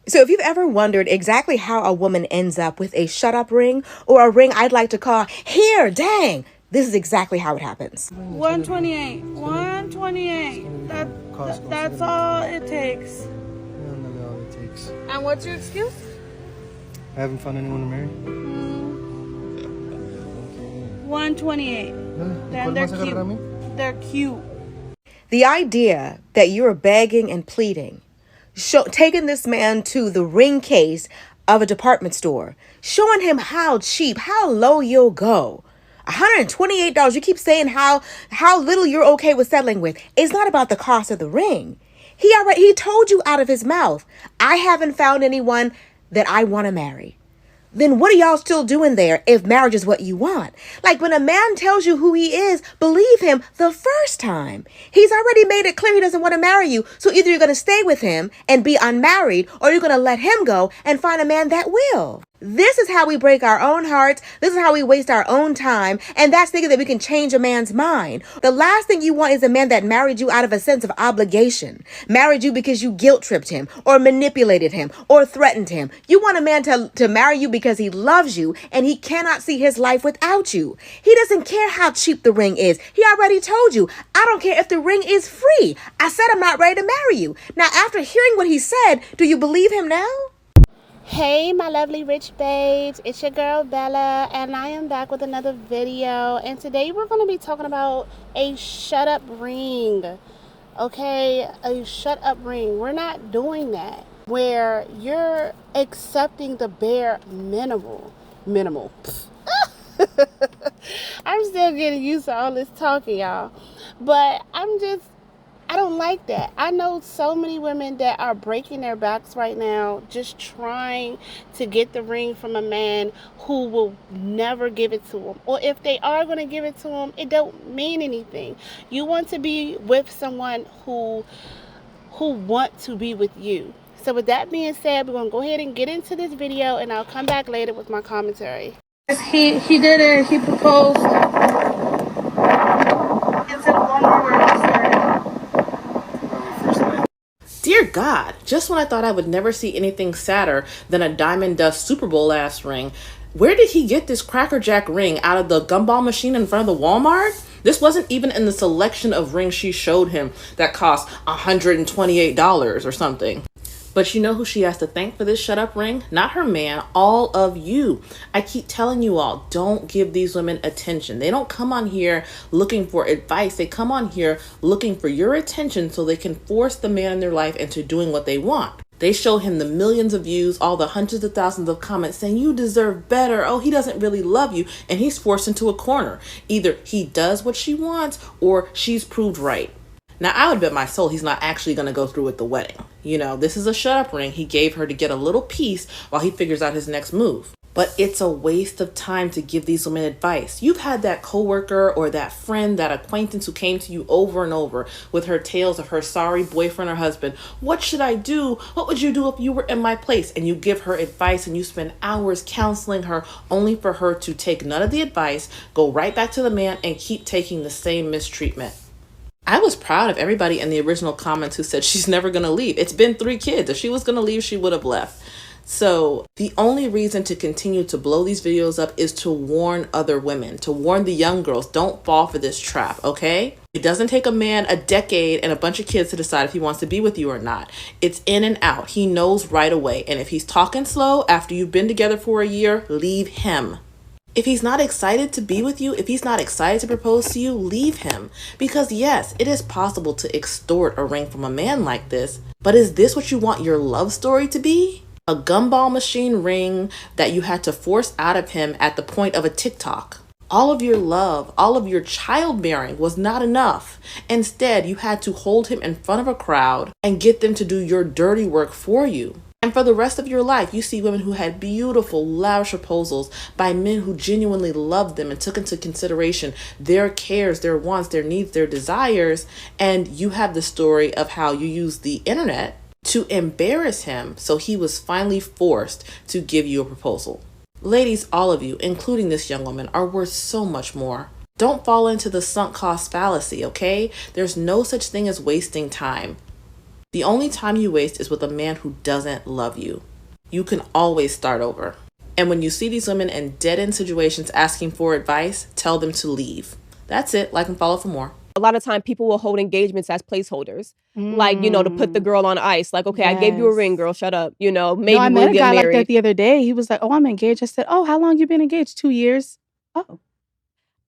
So if you've ever wondered exactly how a woman ends up with a shut up ring or a ring I'd like to call here, dang, this is exactly how it happens. 128. 128. That's all it takes. Not all it takes. And what's your excuse? I haven't found anyone to marry. 128. Then they're cute. They're cute. The idea that you're begging and pleading, taking this man to the ring case of a department store, showing him how cheap, how low you'll go. $128. You keep saying how little you're okay with settling with. It's not about the cost of the ring. He told you out of his mouth, I haven't found anyone that I want to marry. Then what are y'all still doing there if marriage is what you want? Like when a man tells you who he is, believe him the first time. He's already made it clear he doesn't want to marry you. So either you're going to stay with him and be unmarried, or you're going to let him go and find a man that will. This is how we break our own hearts. This is how we waste our own time. And that's thinking that we can change a man's mind. The last thing you want is a man that married you out of a sense of obligation. Married you because you guilt tripped him or manipulated him or threatened him. You want a man to marry you because he loves you and he cannot see his life without you. He doesn't care how cheap the ring is. He already told you, I don't care if the ring is free. I said I'm not ready to marry you. Now, after hearing what he said, do you believe him now? Hey my lovely Rych Babes, it's your girl Bella and I am back with another video, and today we're going to be talking about a shut up ring. Okay, a shut up ring. We're not doing that where you're accepting the bare minimal. I'm still getting used to all this talking, y'all, but I don't like that. I know so many women that are breaking their backs right now just trying to get the ring from a man who will never give it to them. Or if they are going to give it to them, it don't mean anything. You want to be with someone who want to be with you. So with that being said, we're going to go ahead and get into this video, and I'll come back later with my commentary. He did it. He proposed. It's in one more word. Dear God, just when I thought I would never see anything sadder than a Diamond Dust Super Bowl ass ring, where did he get this Cracker Jack ring out of the gumball machine in front of the Walmart? This wasn't even in the selection of rings she showed him that cost $128 or something. But you know who she has to thank for this shut up ring? Not her man, all of you. I keep telling you all, don't give these women attention. They don't come on here looking for advice. They come on here looking for your attention so they can force the man in their life into doing what they want. They show him the millions of views, all the hundreds of thousands of comments saying you deserve better. Oh, he doesn't really love you. And he's forced into a corner. Either he does what she wants or she's proved right. Now, I would bet my soul he's not actually going to go through with the wedding. You know, this is a shut-up ring he gave her to get a little peace while he figures out his next move. But it's a waste of time to give these women advice. You've had that coworker or that friend, that acquaintance who came to you over and over with her tales of her sorry boyfriend or husband. What should I do? What would you do if you were in my place? And you give her advice and you spend hours counseling her only for her to take none of the advice, go right back to the man and keep taking the same mistreatment. I was proud of everybody in the original comments who said she's never going to leave. It's been 3 kids. If she was going to leave, she would have left. So the only reason to continue to blow these videos up is to warn other women, to warn the young girls, don't fall for this trap, okay? It doesn't take a man a decade and a bunch of kids to decide if he wants to be with you or not. It's in and out. He knows right away. And if he's talking slow after you've been together for a year, leave him. If he's not excited to be with you, if he's not excited to propose to you, leave him. Because yes, it is possible to extort a ring from a man like this, but is this what you want your love story to be? A gumball machine ring that you had to force out of him at the point of a TikTok. All of your love, all of your childbearing was not enough. Instead, you had to hold him in front of a crowd and get them to do your dirty work for you. And for the rest of your life, you see women who had beautiful, lavish proposals by men who genuinely loved them and took into consideration their cares, their wants, their needs, their desires. And you have the story of how you used the internet to embarrass him, so he was finally forced to give you a proposal. Ladies, all of you, including this young woman, are worth so much more. Don't fall into the sunk cost fallacy, okay? There's no such thing as wasting time. The only time you waste is with a man who doesn't love you. You can always start over. And when you see these women in dead-end situations asking for advice, tell them to leave. That's it. Like and follow for more. A lot of time people will hold engagements as placeholders. Like, to put the girl on ice. Like, okay, I gave you a ring, girl, shut up. Maybe No, I met we'll a get guy like married. that the other day. He was like, oh, I'm engaged. I said, oh, how long you been engaged? 2 years. Oh.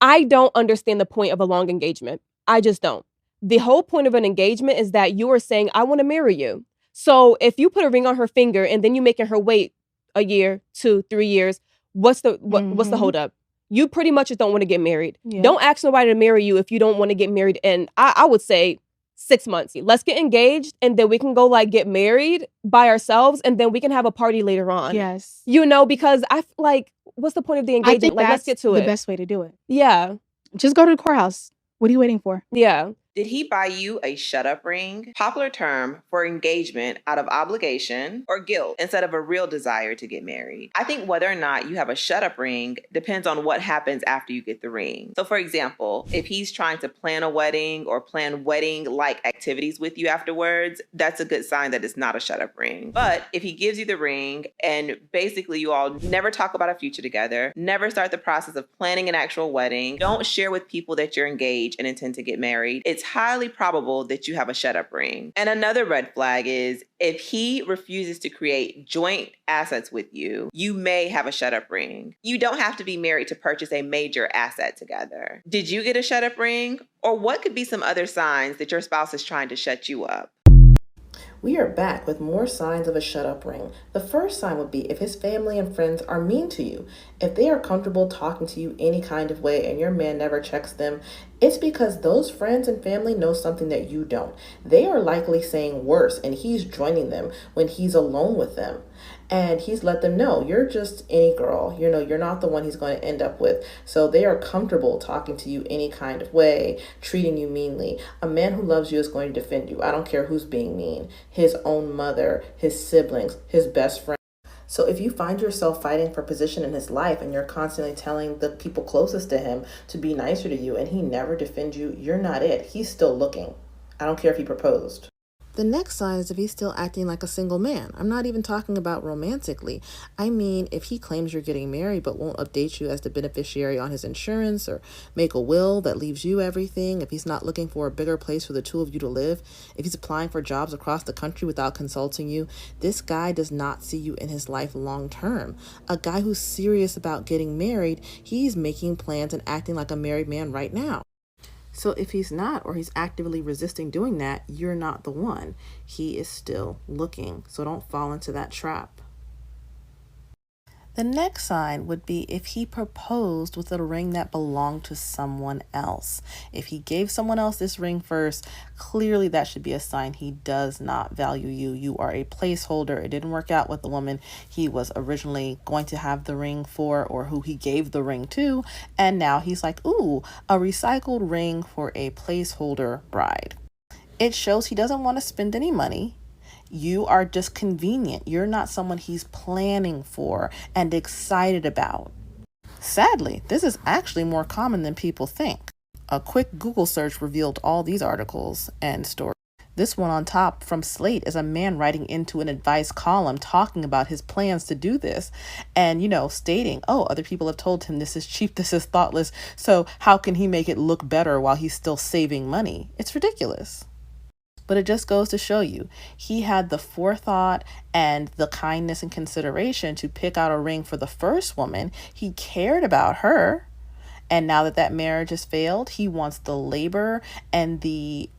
I don't understand the point of a long engagement. I just don't. The whole point of an engagement is that you are saying, I want to marry you. So if you put a ring on her finger and then you making her wait a year, 2, 3 years, what's the hold up? You pretty much just don't want to get married. Yeah. Don't ask nobody to marry you if you don't want to get married in, I would say, 6 months. Let's get engaged and then we can go get married by ourselves and then we can have a party later on. Yes. Because what's the point of the engagement? I think Let's get to the it. best way to do it. Yeah. Just go to the courthouse. What are you waiting for? Yeah. Did he buy you a shut-up ring? Popular term for engagement out of obligation or guilt instead of a real desire to get married. I think whether or not you have a shut-up ring depends on what happens after you get the ring. So for example, if he's trying to plan a wedding or plan wedding-like activities with you afterwards, that's a good sign that it's not a shut-up ring. But if he gives you the ring and basically you all never talk about a future together, never start the process of planning an actual wedding, don't share with people that you're engaged and intend to get married, it's highly probable that you have a shut-up ring. And another red flag is if he refuses to create joint assets with you, you may have a shut-up ring. You don't have to be married to purchase a major asset together. Did you get a shut-up ring? Or what could be some other signs that your spouse is trying to shut you up? We are back with more signs of a shut-up ring. The first sign would be if his family and friends are mean to you. If they are comfortable talking to you any kind of way and your man never checks them, it's because those friends and family know something that you don't. They are likely saying worse and he's joining them when he's alone with them. And he's let them know, you're just any girl. You're not the one he's going to end up with. So they are comfortable talking to you any kind of way, treating you meanly. A man who loves you is going to defend you. I don't care who's being mean. His own mother, his siblings, his best friend. So if you find yourself fighting for position in his life and you're constantly telling the people closest to him to be nicer to you and he never defends you, you're not it. He's still looking. I don't care if he proposed. The next sign is if he's still acting like a single man. I'm not even talking about romantically. I mean, if he claims you're getting married but won't update you as the beneficiary on his insurance or make a will that leaves you everything, if he's not looking for a bigger place for the two of you to live, if he's applying for jobs across the country without consulting you, this guy does not see you in his life long term. A guy who's serious about getting married, he's making plans and acting like a married man right now. So if he's not, or he's actively resisting doing that, you're not the one. He is still looking. So don't fall into that trap. The next sign would be if he proposed with a ring that belonged to someone else. If he gave someone else this ring first, clearly that should be a sign he does not value you. You are a placeholder. It didn't work out with the woman he was originally going to have the ring for or who he gave the ring to. And now he's like, ooh, a recycled ring for a placeholder bride. It shows he doesn't want to spend any money. You are just convenient. You're not someone he's planning for and excited about. Sadly, this is actually more common than people think. A quick Google search revealed all these articles and stories. This one on top from Slate is a man writing into an advice column talking about his plans to do this and, stating, oh, other people have told him this is cheap, this is thoughtless, so how can he make it look better while he's still saving money? It's ridiculous. But it just goes to show you, he had the forethought and the kindness and consideration to pick out a ring for the first woman. He cared about her. And now that that marriage has failed, he wants the labor and the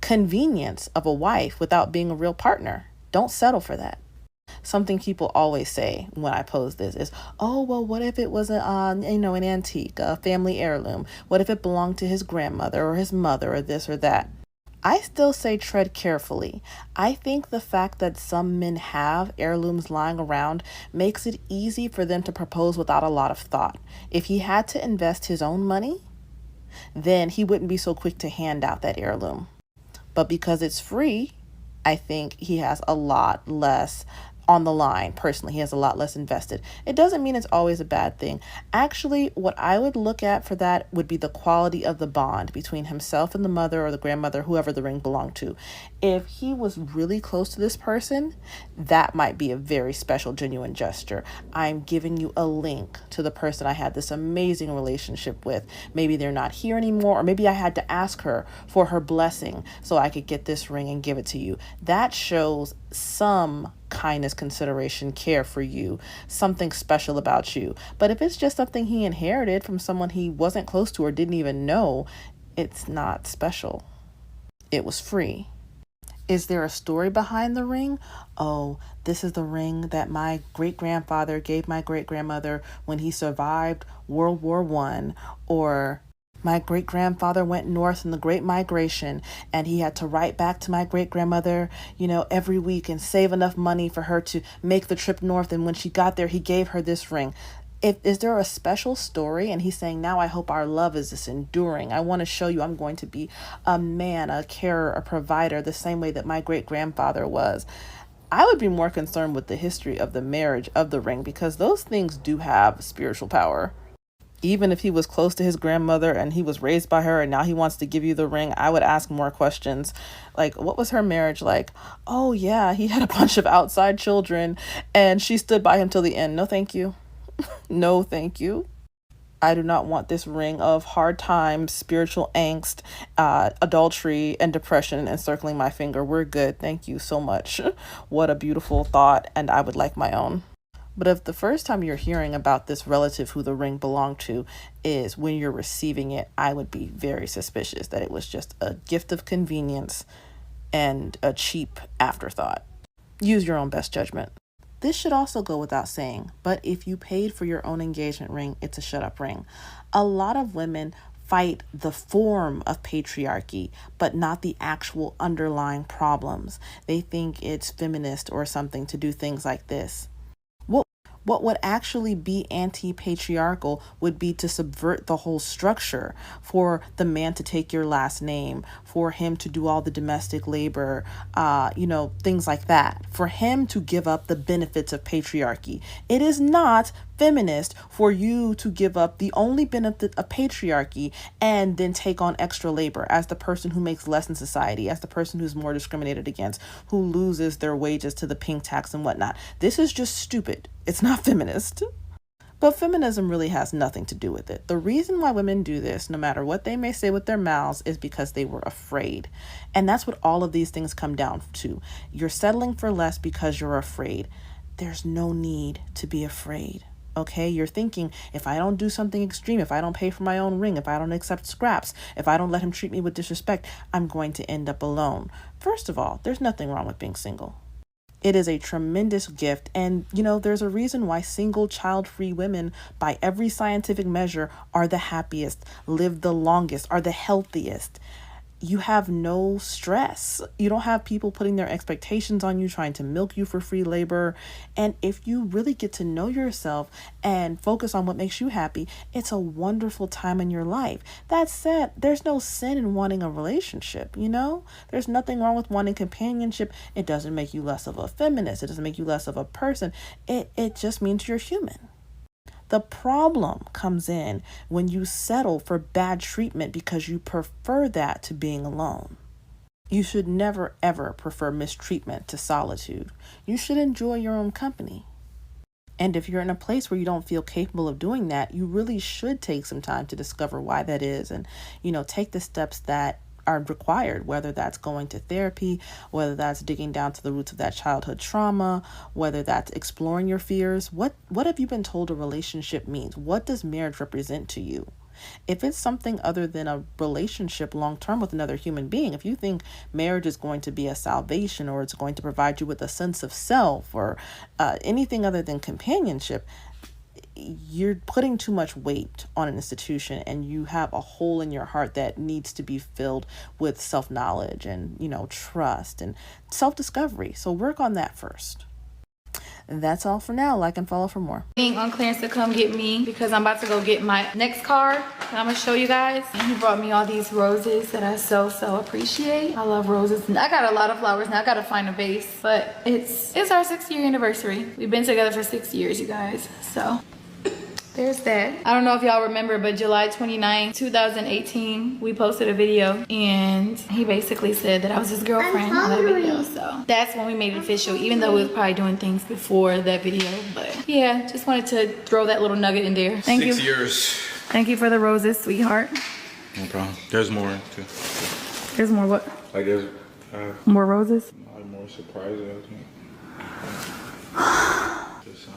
convenience of a wife without being a real partner. Don't settle for that. Something people always say when I pose this is, oh, well, what if it was an antique, a family heirloom? What if it belonged to his grandmother or his mother or this or that? I still say tread carefully. I think the fact that some men have heirlooms lying around makes it easy for them to propose without a lot of thought. If he had to invest his own money, then he wouldn't be so quick to hand out that heirloom. But because it's free, I think he has a lot less on the line. Personally, he has a lot less invested. It doesn't mean it's always a bad thing. Actually, what I would look at for that would be the quality of the bond between himself and the mother or the grandmother, whoever the ring belonged to. If he was really close to this person, that might be a very special, genuine gesture. I'm giving you a link to the person I had this amazing relationship with. Maybe they're not here anymore, or maybe I had to ask her for her blessing so I could get this ring and give it to you. That shows some kindness, consideration, care for you, something special about you. But if it's just something he inherited from someone he wasn't close to or didn't even know, it's not special. It was free. Is there a story behind the ring? Oh, this is the ring that my great-grandfather gave my great-grandmother when he survived World War I, or my great-grandfather went north in the Great Migration and he had to write back to my great-grandmother, every week and save enough money for her to make the trip north. And when she got there, he gave her this ring. Is there a special story? And he's saying, now I hope our love is this enduring. I want to show you I'm going to be a man, a carer, a provider, the same way that my great-grandfather was. I would be more concerned with the history of the marriage of the ring, because those things do have spiritual power. Even if he was close to his grandmother and he was raised by her and now he wants to give you the ring, I would ask more questions. Like, what was her marriage like? Oh, yeah, he had a bunch of outside children and she stood by him till the end. No, thank you. No, thank you. I do not want this ring of hard times, spiritual angst, adultery, and depression encircling my finger. We're good. Thank you so much. What a beautiful thought, and I would like my own. But if the first time you're hearing about this relative who the ring belonged to is when you're receiving it, I would be very suspicious that it was just a gift of convenience and a cheap afterthought. Use your own best judgment. This should also go without saying, but if you paid for your own engagement ring, it's a shut-up ring. A lot of women fight the form of patriarchy, but not the actual underlying problems. They think it's feminist or something to do things like this. What would actually be anti-patriarchal would be to subvert the whole structure, for the man to take your last name, for him to do all the domestic labor, things like that, for him to give up the benefits of patriarchy. It is not feminist for you to give up the only benefit of patriarchy and then take on extra labor as the person who makes less in society, as the person who's more discriminated against, who loses their wages to the pink tax and whatnot. This is just stupid. It's not feminist. But feminism really has nothing to do with it. The reason why women do this, no matter what they may say with their mouths, is because they were afraid. And that's what all of these things come down to. You're settling for less because you're afraid. There's no need to be afraid. Okay, you're thinking, if I don't do something extreme, if I don't pay for my own ring, if I don't accept scraps, if I don't let him treat me with disrespect, I'm going to end up alone. First of all, there's nothing wrong with being single. It is a tremendous gift. And, there's a reason why single, child-free women, by every scientific measure, are the happiest, live the longest, are the healthiest. You have no stress. You don't have people putting their expectations on you, trying to milk you for free labor. And if you really get to know yourself and focus on what makes you happy, it's a wonderful time in your life. That said, there's no sin in wanting a relationship, There's nothing wrong with wanting companionship. It doesn't make you less of a feminist. It doesn't make you less of a person. It just means you're human. The problem comes in when you settle for bad treatment because you prefer that to being alone. You should never, ever prefer mistreatment to solitude. You should enjoy your own company. And if you're in a place where you don't feel capable of doing that, you really should take some time to discover why that is and, take the steps that are required, whether that's going to therapy, whether that's digging down to the roots of that childhood trauma, whether that's exploring your fears. What have you been told a relationship means? What does marriage represent to you? If it's something other than a relationship long-term with another human being, if you think marriage is going to be a salvation or it's going to provide you with a sense of self or anything other than companionship, you're putting too much weight on an institution, and you have a hole in your heart that needs to be filled with self-knowledge and, trust and self-discovery. So work on that first. that's all for now. Like and follow for more. Waiting on Clarence to come get me because I'm about to go get my next car that I'm gonna show you guys. And he brought me all these roses that I so appreciate. I love roses. And I got a lot of flowers now. I gotta find a vase, but it's our 6-year anniversary. We've been together for 6 years, you guys. So there's that. I don't know if y'all remember, but July 29, 2018, we posted a video and he basically said that I was his girlfriend on that video. So that's when we made it official, even though we was probably doing things before that video. But yeah, just wanted to throw that little nugget in there. Thank you. 6 years. Thank you for the roses, sweetheart. No problem. There's more too. There's more what? Like there's more roses? more surprises, I think. Just,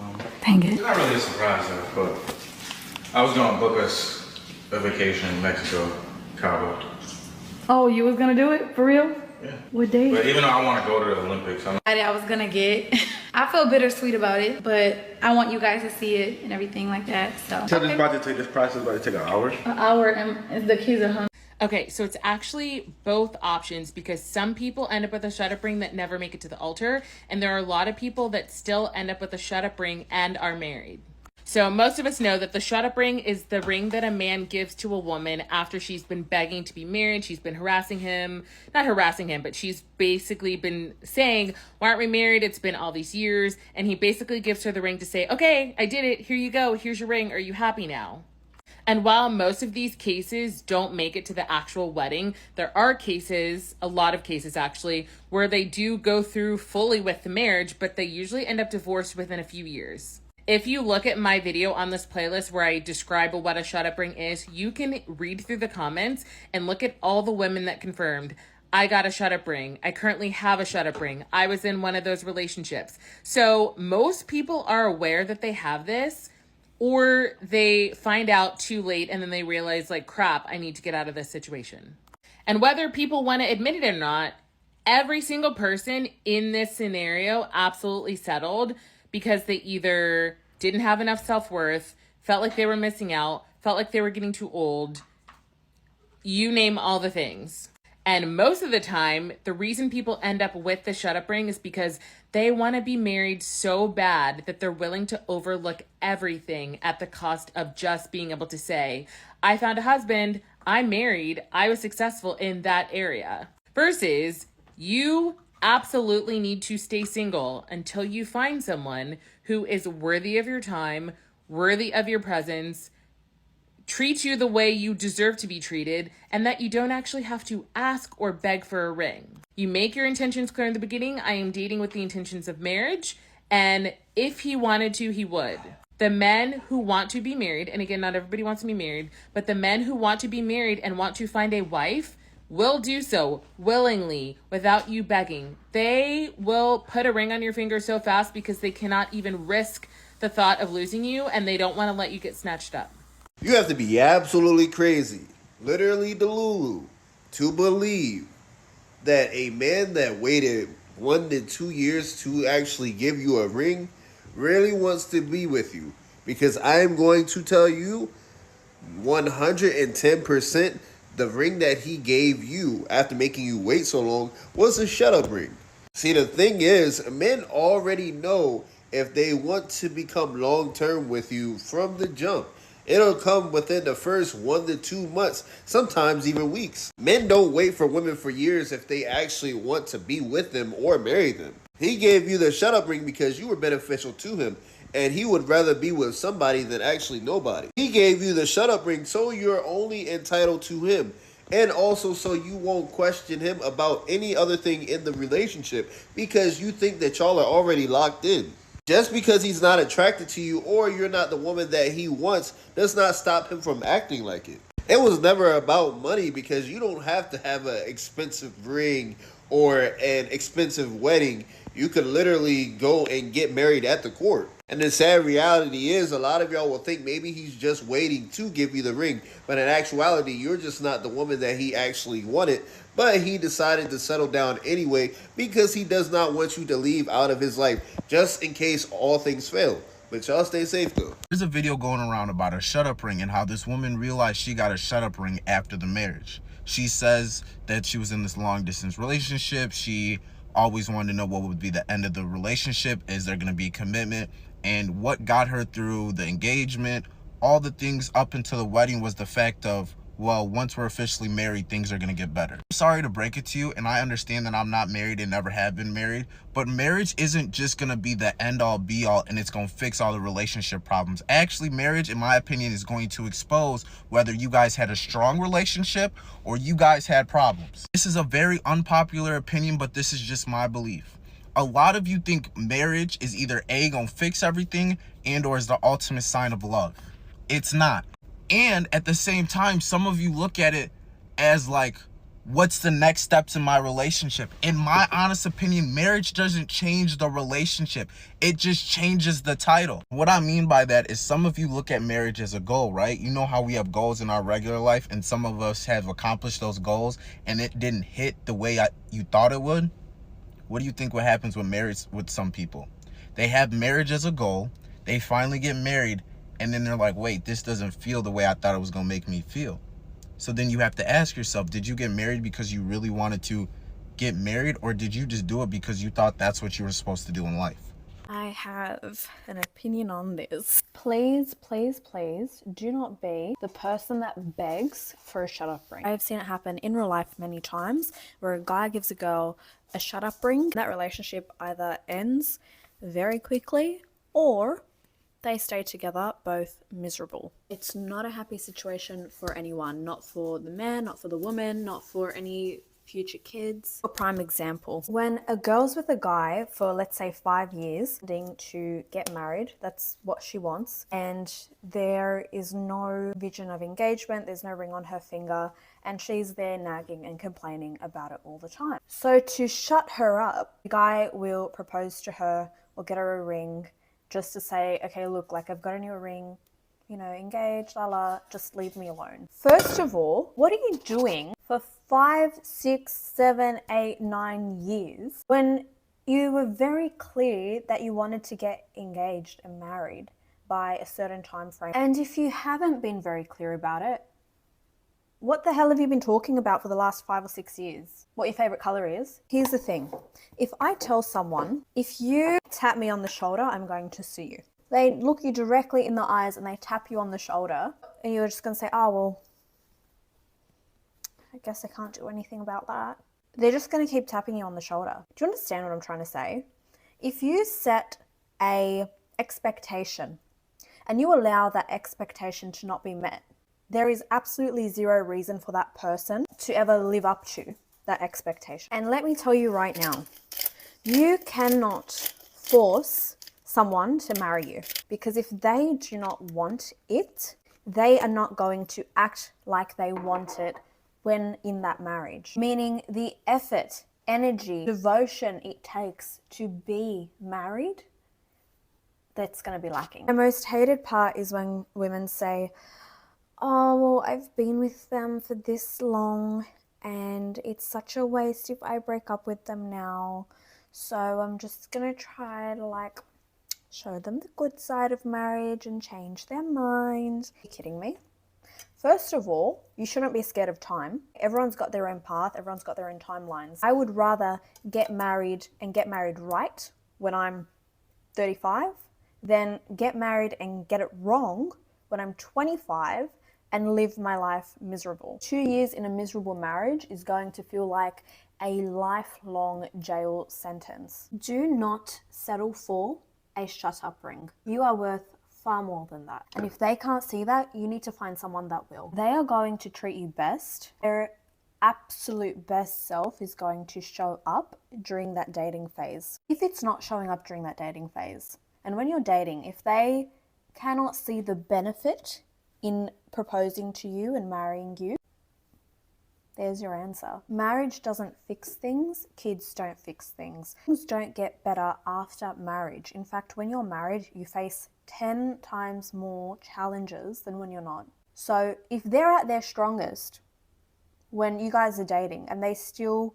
dang it. It's not really a surprise though, but I was gonna book us a vacation in Mexico, Cabo. Oh, you was gonna do it? For real? Yeah. What day? But even though I want to go to the Olympics, I was gonna get. I feel bittersweet about it, but I want you guys to see it and everything like that. So this process about to take an hour. An hour, and the kids are hungry. Okay, so it's actually both options because some people end up with a shut-up ring that never make it to the altar, and there are a lot of people that still end up with a shut-up ring and are married. So most of us know that the shut-up ring is the ring that a man gives to a woman after she's been begging to be married. She's been harassing him, not harassing him, but she's basically been saying, why aren't we married? It's been all these years. And he basically gives her the ring to say, okay, I did it. Here you go. Here's your ring. Are you happy now? And while most of these cases don't make it to the actual wedding, there are cases, a lot of cases actually, where they do go through fully with the marriage, but they usually end up divorced within a few years. If you look at my video on this playlist where I describe what a shut-up ring is, you can read through the comments and look at all the women that confirmed, I got a shut-up ring. I currently have a shut-up ring. I was in one of those relationships. So most people are aware that they have this, or they find out too late and then they realize, like, crap, I need to get out of this situation. And whether people want to admit it or not, every single person in this scenario absolutely settled because they either didn't have enough self-worth, felt like they were missing out, felt like they were getting too old, you name all the things. And most of the time, the reason people end up with the shut-up ring is because they want to be married so bad that they're willing to overlook everything at the cost of just being able to say, I found a husband, I'm married, I was successful in that area. Versus, you absolutely need to stay single until you find someone who is worthy of your time, worthy of your presence, treat you the way you deserve to be treated, and that you don't actually have to ask or beg for a ring. You make your intentions clear in the beginning. I am dating with the intentions of marriage, and if he wanted to, he would. The men who want to be married, and again, not everybody wants to be married, but the men who want to be married and want to find a wife will do so willingly without you begging. They will put a ring on your finger so fast because they cannot even risk the thought of losing you, and they don't want to let you get snatched up. You have to be absolutely crazy, literally delulu, to believe that a man that waited 1 to 2 years to actually give you a ring really wants to be with you. Because I am going to tell you 110% the ring that he gave you after making you wait so long was a shut-up ring. See, the thing is, men already know if they want to become long-term with you from the jump. It'll come within the first 1 to 2 months, sometimes even weeks. Men don't wait for women for years if they actually want to be with them or marry them. He gave you the shut-up ring because you were beneficial to him, and he would rather be with somebody than actually nobody. He gave you the shut-up ring so you're only entitled to him, and also so you won't question him about any other thing in the relationship because you think that y'all are already locked in. Just because he's not attracted to you or you're not the woman that he wants does not stop him from acting like it. It was never about money because you don't have to have an expensive ring or an expensive wedding. You could literally go and get married at the court. And the sad reality is a lot of y'all will think maybe he's just waiting to give you the ring. But in actuality, you're just not the woman that he actually wanted. But he decided to settle down anyway because he does not want you to leave out of his life just in case all things fail. But y'all stay safe though. There's a video going around about a shut-up ring and how this woman realized she got a shut-up ring after the marriage. She says that she was in this long-distance relationship. She always wanted to know what would be the end of the relationship. Is there going to be commitment? And what got her through the engagement, all the things up until the wedding, was the fact of, well, once we're officially married, things are going to get better. I'm sorry to break it to you, and I understand that I'm not married and never have been married, but marriage isn't just going to be the end-all be-all and it's going to fix all the relationship problems. Actually, marriage, in my opinion, is going to expose whether you guys had a strong relationship or you guys had problems. This is a very unpopular opinion, but this is just my belief. A lot of you think marriage is either A, gonna fix everything, and or is the ultimate sign of love. It's not. And at the same time, some of you look at it as like, what's the next steps in my relationship? In my honest opinion, marriage doesn't change the relationship. It just changes the title. What I mean by that is some of you look at marriage as a goal, right? You know how we have goals in our regular life, and some of us have accomplished those goals and it didn't hit the way you thought it would? What do you think what happens with marriage with some people? They have marriage as a goal, they finally get married, and then they're like, wait, this doesn't feel the way I thought it was going to make me feel. So then you have to ask yourself, did you get married because you really wanted to get married, or did you just do it because you thought that's what you were supposed to do in life? I have an opinion on this. Please, please, please do not be the person that begs for a shut-up ring. I've seen it happen in real life many times where a guy gives a girl a shut-up ring. That relationship either ends very quickly or they stay together both miserable. It's not a happy situation for anyone, not for the man, not for the woman, not for any future kids. A prime example, when a girl's with a guy for, let's say, 5 years, needing to get married, that's what she wants, and there is no vision of engagement, there's no ring on her finger, and she's there nagging and complaining about it all the time. So to shut her up, the guy will propose to her or get her a ring just to say, okay, look, like, I've got a new ring, you know, engaged, just leave me alone. First of all, what are you doing for 5, 6, 7, 8, 9 years when you were very clear that you wanted to get engaged and married by a certain time frame? And if you haven't been very clear about it, what the hell have you been talking about for the last 5 or 6 years? What your favorite color is? Here's the thing. If I tell someone, if you tap me on the shoulder, I'm going to sue you. They look you directly in the eyes and they tap you on the shoulder and you're just going to say, oh, well, I guess I can't do anything about that. They're just going to keep tapping you on the shoulder. Do you understand what I'm trying to say? If you set a expectation and you allow that expectation to not be met, there is absolutely zero reason for that person to ever live up to that expectation. And let me tell you right now, you cannot force someone to marry you, because if they do not want it, they are not going to act like they want it when in that marriage. Meaning the effort, energy, devotion it takes to be married, that's going to be lacking. The most hated part is when women say, oh, well, I've been with them for this long and it's such a waste if I break up with them now. So I'm just going to try to like show them the good side of marriage and change their mind. Are you kidding me? First of all, you shouldn't be scared of time. Everyone's got their own path. Everyone's got their own timelines. I would rather get married and get married right when I'm 35 than get married and get it wrong when I'm 25 and live my life miserable. 2 years in a miserable marriage is going to feel like a lifelong jail sentence. Do not settle for a shut-up ring. You are worth far more than that. And if they can't see that, you need to find someone that will. They are going to treat you best. Their absolute best self is going to show up during that dating phase. If it's not showing up during that dating phase, and when you're dating, if they cannot see the benefit in proposing to you and marrying you, there's your answer. Marriage doesn't fix things. Kids don't fix things. Things don't get better after marriage. In fact, when you're married, you face 10 times more challenges than when you're not. So if they're at their strongest when you guys are dating and they still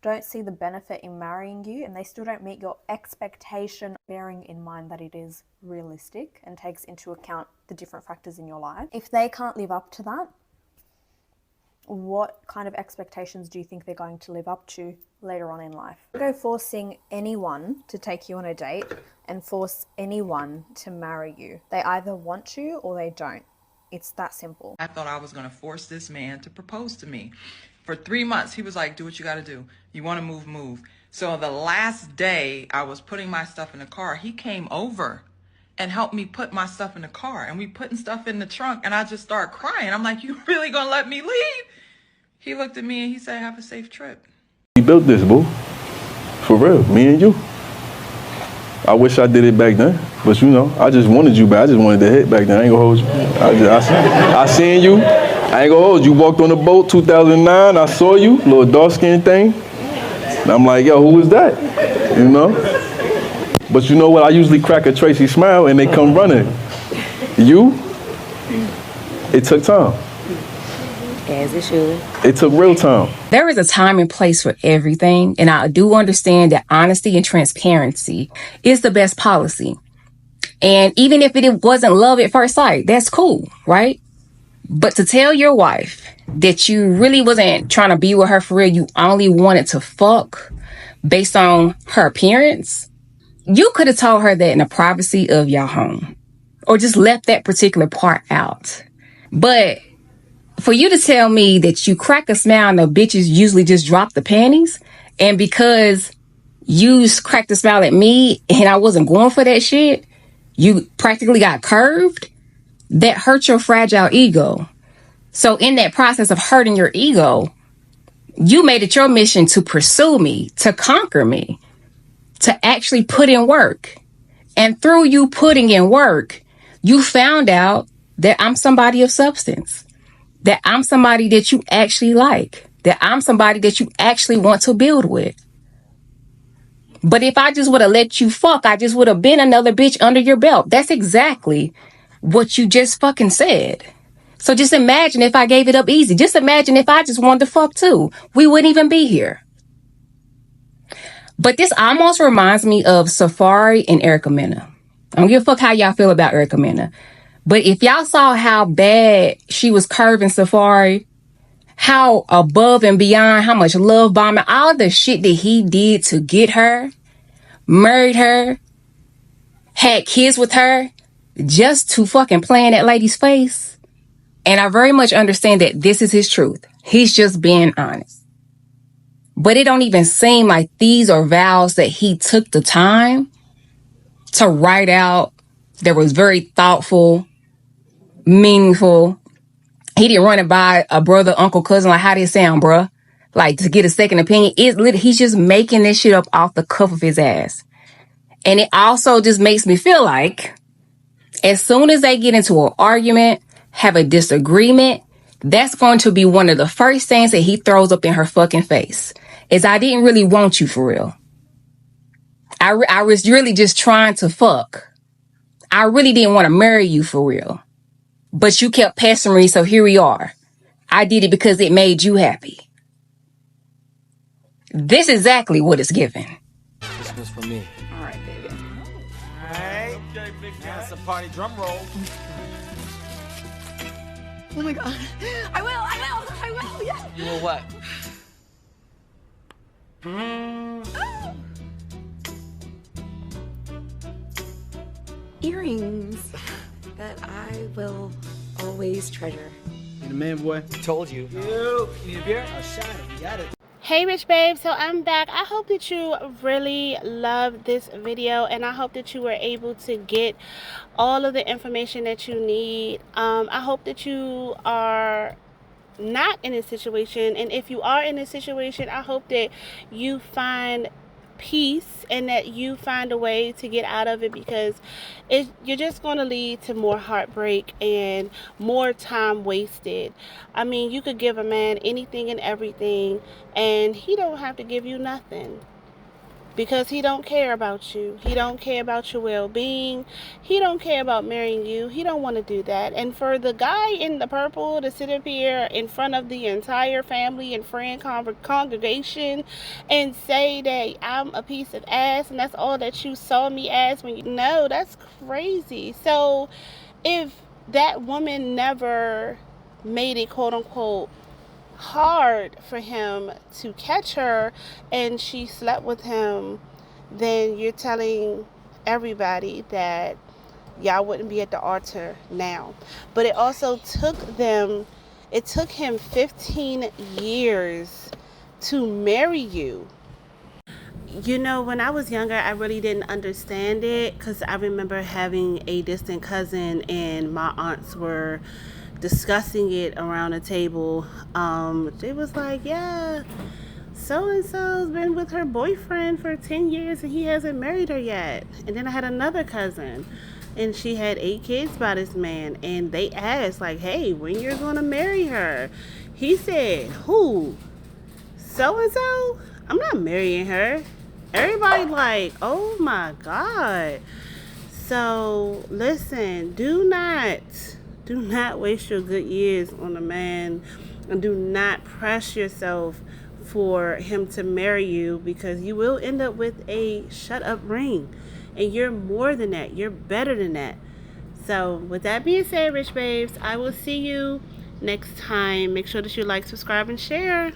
don't see the benefit in marrying you and they still don't meet your expectation, bearing in mind that it is realistic and takes into account the different factors in your life, if they can't live up to that, what kind of expectations do you think they're going to live up to later on in life. Go forcing anyone to take you on a date and force anyone to marry you. They either want you or they don't. It's that simple. I thought I was going to force this man to propose to me. For 3 months, he was like, do what you got to do. You want to move, move. So the last day I was putting my stuff in the car, he came over and helped me put my stuff in the car. And we putting stuff in the trunk, and I just started crying. I'm like, you really going to let me leave? He looked at me and he said, have a safe trip. We built this, boo. For real, me and you. I wish I did it back then, but you know, I just wanted you back. I just wanted to hit back then. I ain't gonna hold you. I seen you. I ain't gonna hold you. You walked on the boat 2009. I saw you, little dark skin thing. And I'm like, yo, who is that? You know? But you know what? I usually crack a Tracy smile and they come running. You? It took time. As it should. It took real time. There is a time and place for everything, and I do understand that honesty and transparency is the best policy. And even if it wasn't love at first sight, that's cool, right? But to tell your wife that you really wasn't trying to be with her for real, you only wanted to fuck based on her appearance, you could have told her that in the privacy of your home, or just left that particular part out. But for you to tell me that you crack a smile and the bitches usually just drop the panties, and because you cracked a smile at me and I wasn't going for that shit, you practically got curved, that hurt your fragile ego. So in that process of hurting your ego, you made it your mission to pursue me, to conquer me, to actually put in work. And through you putting in work, you found out that I'm somebody of substance. That I'm somebody that you actually like. That I'm somebody that you actually want to build with. But if I just would have let you fuck, I just would have been another bitch under your belt. That's exactly what you just fucking said. So just imagine if I gave it up easy. Just imagine if I just wanted to fuck too. We wouldn't even be here. But this almost reminds me of Safari and Erica Mena. I don't give a fuck how y'all feel about Erica Mena. But if y'all saw how bad she was curving Safari, how above and beyond, how much love bombing, all the shit that he did to get her, married her, had kids with her, just to fucking play in that lady's face. And I very much understand that this is his truth. He's just being honest. But it don't even seem like these are vows that he took the time to write out, that was very thoughtful, meaningful. He didn't run it by a brother, uncle, cousin, like, how did it sound, bruh? Like, to get a second opinion. He's just making this shit up off the cuff of his ass. And it also just makes me feel like as soon as they get into an argument, have a disagreement, that's going to be one of the first things that he throws up in her fucking face. Is, I didn't really want you for real. I was really just trying to fuck. I really didn't want to marry you for real. But you kept pestering me, so here we are. I did it because it made you happy. This is exactly what it's giving. This was for me. All right, baby. All right. Okay, big guy. That's a party drum roll. Oh my god. I will, yes. You will what? Earrings that I will always treasure. You the man, boy. Told you. You need a beer? I'll shine it. You got it. Hey Rich Babes, so I'm back. I hope that you really loved this video, and I hope that you were able to get all of the information that you need. I hope that you are not in a situation, and if you are in a situation, I hope that you find peace and that you find a way to get out of it, because you're just going to lead to more heartbreak and more time wasted. I mean, you could give a man anything and everything and he don't have to give you nothing, because he don't care about you. He don't care about your well-being. He don't care about marrying you. He don't want to do that. And for the guy in the purple to sit up here in front of the entire family and friend congregation and say that I'm a piece of ass and that's all that you saw me as, when you know, that's crazy. So if that woman never made it, quote unquote, hard for him to catch her and she slept with him, then you're telling everybody that y'all wouldn't be at the altar now. But it also took him 15 years to marry you. You know, when I was younger, I really didn't understand it because I remember having a distant cousin and my aunts were discussing it around a table. They was like, yeah, so-and-so's been with her boyfriend for 10 years and he hasn't married her yet. And then I had another cousin and she had 8 kids by this man. And they asked, like, hey, when you're going to marry her? He said, who? So-and-so? I'm not marrying her. Everybody like, oh my God. So listen, do not waste your good years on a man, and do not press yourself for him to marry you, because you will end up with a shut up ring, and you're more than that. You're better than that. So with that being said, Rich Babes, I will see you next time. Make sure that you like, subscribe, and share.